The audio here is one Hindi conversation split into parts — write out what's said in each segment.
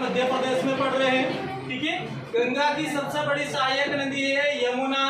मध्य प्रदेश में पड़ रहे हैं। ठीक है, गंगा की सबसे बड़ी सहायक नदी है यमुना,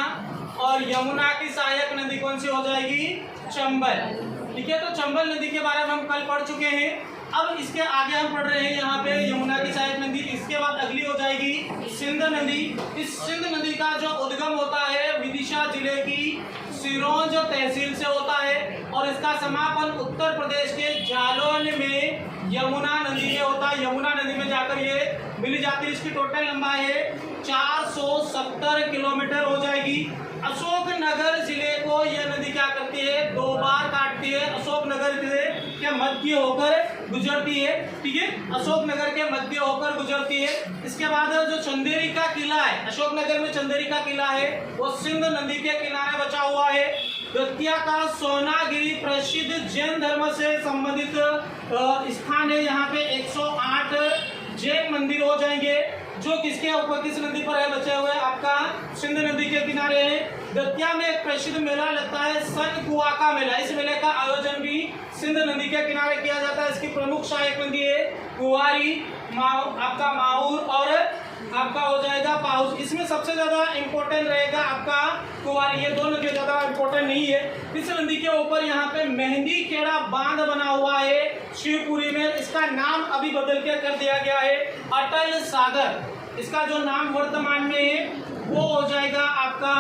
और यमुना की सहायक नदी कौन सी हो जाएगी? चंबल। ठीक है, तो चंबल नदी के बारे में हम कल पढ़ चुके हैं। अब इसके आगे हम पढ़ रहे हैं यहाँ पे यमुना की सहायक नदी। इसके बाद अगली हो जाएगी सिंध नदी। इस सिंध नदी का जो उद्गम होता है विदिशा जिले की सिरोंज तहसील से होता है, और इसका समापन उत्तर प्रदेश के जालौन में यमुना नदी में होता है। यमुना नदी में जाकर ये मिल जाती है। इसकी टोटल लंबाई है 470 किलोमीटर हो जाएगी। अशोकनगर जिले को यह नदी क्या करती है? दो बार काटती है। अशोकनगर जिले के मध्य होकर गुजरती है। ठीक है, अशोकनगर के मध्य होकर गुजरती है। इसके बाद जो चंदेरी का किला है, अशोकनगर में चंदेरी का किला है, वो सिंध नदी के किनारे बचा हुआ है। दतिया का सोनागिरी प्रसिद्ध जैन धर्म से संबंधित स्थान है। यहाँ पे 108 जैन मंदिर हो जाएंगे, जो किसके ऊपर, किस नदी पर है? बचे हुए आपका सिंध नदी के किनारे है। दतिया में एक प्रसिद्ध मेला लगता है सन कुआ का मेला। इस मेले का आयोजन भी सिंध नदी के किनारे किया जाता है। इसकी प्रमुख सहायक नदी है कुआरी, आपका माहौर और आपका हो जाएगा पाउस। इसमें सबसे ज्यादा इंपॉर्टेंट रहेगा आपका कुआरी। ये दो नदी ज्यादा इंपॉर्टेंट नहीं है। इस नदी के ऊपर यहाँ पे मेहंदी खेड़ा बांध बना हुआ है शिवपुरी में। इसका नाम अभी बदल के कर दिया गया है अटल सागर। इसका जो नाम वर्तमान में है वो हो जाएगा आपका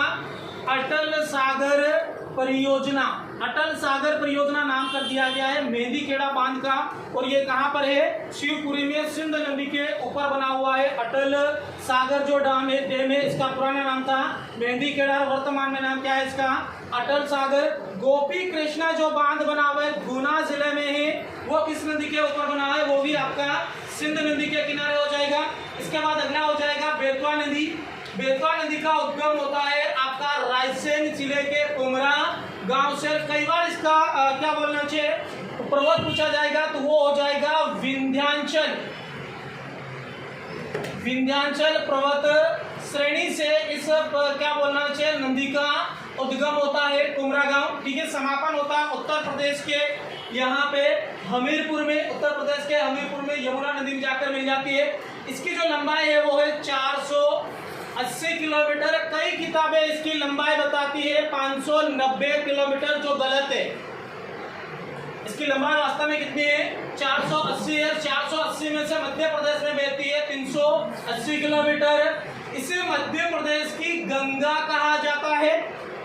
अटल सागर परियोजना। अटल सागर परियोजना नाम कर दिया गया है मेहंदी खेड़ा बांध का, और ये कहाँ पर है? शिवपुरी में सिंध नदी के ऊपर बना हुआ है अटल सागर जो डैम है। इसका पुराना नाम था मेहंदी खेड़ा, वर्तमान में नाम क्या है इसका? अटल सागर। गोपी कृष्णा जो बांध बना हुआ है गुना जिले में है, वो किस नदी के ऊपर बना है? वो भी आपका सिंध नदी के किनारे हो जाएगा। इसके बाद अगला हो जाएगा बेतवा नदी। बेतवा नदी का उद्गम होता है आपका रायसेन जिले के कुमरा गांव से। कई बार इसका क्या बोलना चाहिए, पर्वत पूछा जाएगा तो वो हो जाएगा विंध्याचल। विंध्याचल पर्वत श्रेणी से इस क्या बोलना चाहिए, नदी का उद्गम होता है कुमरा गांव। ठीक है, समापन होता है उत्तर प्रदेश के यहाँ पे हमीरपुर में। उत्तर प्रदेश के हमीरपुर में यमुना नदी में जाकर मिल जाती है। इसकी जो लंबाई है वो है 480 किलोमीटर। कई किताबें इसकी लंबाई बताती है 590 किलोमीटर, जो गलत है। इसकी लंबाई वास्तव में कितनी है? 480 है। 480 में से मध्य प्रदेश में बहती है 380 किलोमीटर। इसे मध्य प्रदेश की गंगा कहा जाता है।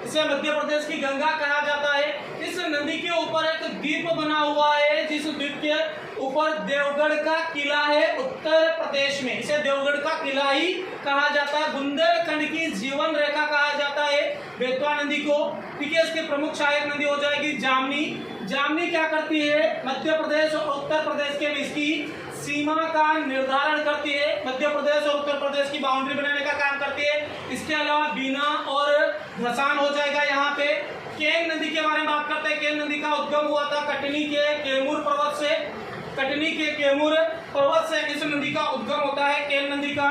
इसे मध्य प्रदेश की गंगा कहा जाता है। इस नदी के ऊपर एक द्वीप बना हुआ है, जिस द्वीप के ऊपर देवगढ़ का किला है उत्तर प्रदेश में। इसे देवगढ़ का किला ही कहा जाता है। बुंदेलखंड की जीवन रेखा कहा जाता है बेतवा नदी को। ठीक है, इसकी प्रमुख सहायक नदी हो जाएगी जामनी। जामनी क्या करती है? मध्य प्रदेश और उत्तर प्रदेश के बीच की सीमा का निर्धारण करती है। मध्य प्रदेश और उत्तर प्रदेश की बाउंड्री बनाने का काम करती है। इसके अलावा बीना और धसान हो जाएगा यहाँ पे। केन नदी के बारे में बात करते हैं। केन नदी का उद्गम हुआ था कटनी के कैमूर पर्वत से। कटनी के कैमूर पर्वत से इस नदी का उद्गम होता है केन नदी का।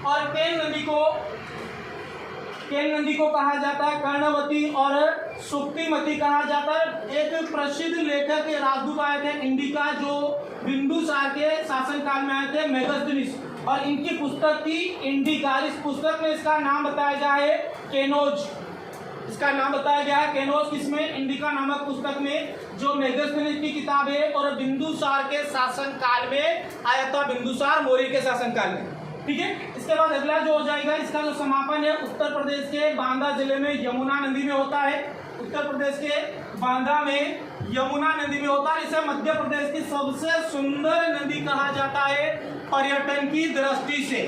और केन नदी को कहा जाता है कर्णवती और सुक्तिमती कहा जाता है। एक प्रसिद्ध लेखक राजदूत आए थे इंडिका, जो बिंदुसार के शासनकाल में आए थे, मेगस्थनीज, और इनकी पुस्तक थी इंडिका। इस पुस्तक में इसका नाम बताया गया है केनोज। इसका नाम बताया गया है केनोज किसमें? इंडिका नामक पुस्तक में, जो मेगस्थनीज की किताब है, और बिंदुसार के शासनकाल में आया था, बिंदुसार मौर्य के शासनकाल में। ठीक है, इसके बाद अगला जो हो जाएगा, इसका जो समापन है उत्तर प्रदेश के बांदा जिले में यमुना नदी में होता है। उत्तर प्रदेश के बांदा में यमुना नदी में होता है। इसे मध्य प्रदेश की सबसे सुंदर नदी कहा जाता है पर्यटन की दृष्टि से।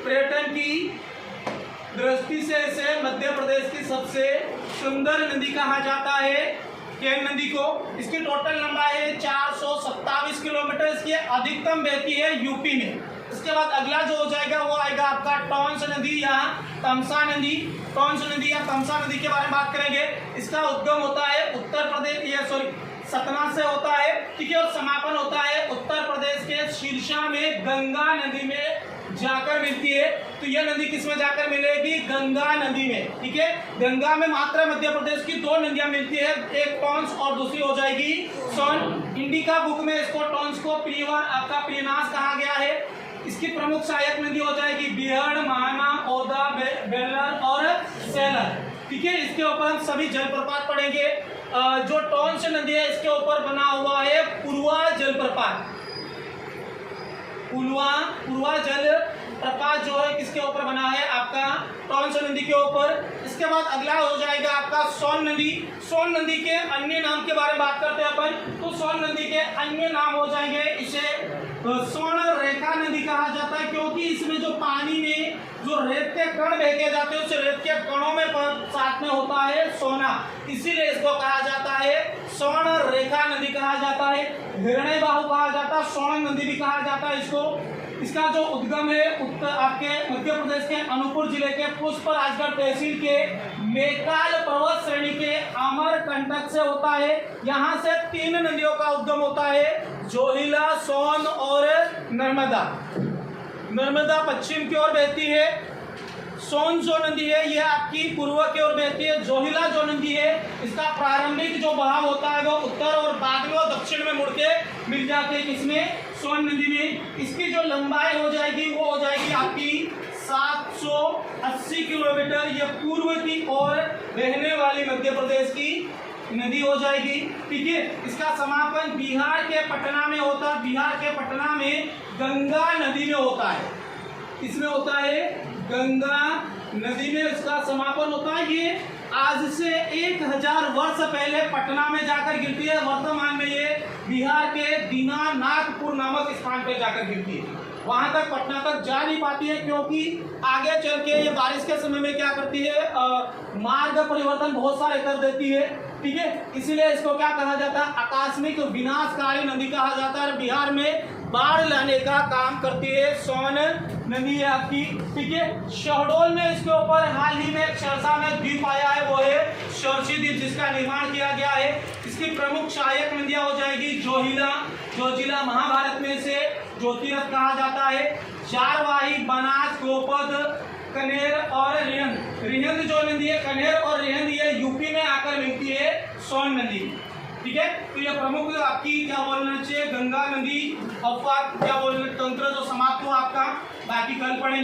पर्यटन की दृष्टि से इसे मध्य प्रदेश की सबसे सुंदर नदी कहा जाता है केन नदी को। इसकी टोटल लंबाई है 427 किलोमीटर। इसकी अधिकतम बहती है यूपी में। इसके बाद अगला जो हो जाएगा वो आएगा आपका टॉन्स नदी या तमसा नदी। टॉन्स नदी या तमसा नदी के बारे में बात करेंगे। इसका उद्गम होता है उत्तर प्रदेश सतना से होता है। ठीक है, और समापन होता है उत्तर प्रदेश के सिरसा में गंगा नदी में जाकर मिलती है। तो यह नदी किसमें जाकर मिलेगी? गंगा नदी में। ठीक है, गंगा में मात्र मध्य प्रदेश की 2 नदियां मिलती है, एक टॉन्स और दूसरी हो जाएगी सोन। इंडिका बुक में इसको टॉन्स को आपका प्रियनाश कहा गया है। इसकी प्रमुख सहायक नदी हो जाएगी बिहड़, महाना, ओदा, बेलर और सेलर। ठीक है, इसके ऊपर हम सभी जलप्रपात पढ़ेंगे। जो टॉन्स नदी है इसके ऊपर बना हुआ है पुरवा जलप्रपात। पुरवा जलप्रपात जो है किसके ऊपर बना है? आपका टॉन्स नदी के ऊपर। इसके बाद अगला हो जाएगा आपका सोन नदी। सोन नदी के अन्य नाम के बारे में बात करते हैं अपन। तो सोन नदी के अन्य नाम हो जाएंगे, इसे स्वर्ण रेखा नदी कहा जाता है, क्योंकि इसमें जो पानी में जो रेत के कण फेंके जाते हैं उस रेत के कणों में साथ में होता है सोना, इसीलिए इसको कहा जाता है स्वर्ण रेखा नदी कहा जाता है। हिरण्य बाहु कहा जाता है, स्वर्ण नदी भी कहा जाता है इसको। इसका जो उद्गम है आपके मध्य प्रदेश के अनूपपुर जिले के पुष्प राजगढ़ तहसील के मेकाल पर्वत श्रेणी के अमरकंटक से होता है। यहाँ से 3 नदियों का उद्गम होता है, जोहिला, सोन और नर्मदा। नर्मदा पश्चिम की ओर बहती है। सोन जो नदी है यह आपकी पूर्व की ओर बहती है। जोहिला जो नदी है इसका प्रारंभिक जो बहाव होता है वो उत्तर और बाद में वो दक्षिण में मुड़ के मिल जाते हैं किसमें? सोन नदी में। इसकी जो लंबाई हो जाएगी वो हो जाएगी आपकी 780 किलोमीटर। ये पूर्व की ओर बहने वाली मध्य प्रदेश की नदी हो जाएगी। ठीक है, इसका समापन बिहार के पटना में होता है। बिहार के पटना में गंगा नदी में होता है। इसमें होता है गंगा नदी में इसका समापन होता है। ये आज से 1000 वर्ष पहले पटना में जाकर गिरती है। वर्तमान में ये बिहार के दीनानाथपुर नामक स्थान पर जाकर गिरती है। वहां तक पटना तक जा नहीं पाती है, क्योंकि आगे चल के ये बारिश के समय में क्या करती है? मार्ग परिवर्तन बहुत सारे कर देती है। ठीक है, इसीलिए इसको क्या कहा जाता है? आकस्मिक विनाशकारी नदी कहा जाता है। बिहार में बाढ़ लाने का काम करती है सोन नदी है आपकी। ठीक है, शहडोल में इसके ऊपर हाल ही में सरसा में द्वीप आया है, वो है सरसी द्वीप, जिसका निर्माण किया गया है। इसकी प्रमुख सहायक नदियां हो जाएगी जोहिला, जो जिला महाभारत में से ज्योतिरथ कहा जाता है, चारवाही, बनास, गोपद, कनेर और रिहंद। रिहंद जो नदी है, कनेर और रिहंद, ये यूपी में आकर मिलती है सोन नदी। ठीक है, तो ये प्रमुख आपकी क्या बोलना चाहिए? गंगा नदी अपवाद क्या बोलना तंत्र जो समाप्त हुआ आपका, बाकी कल पढ़ेंगे।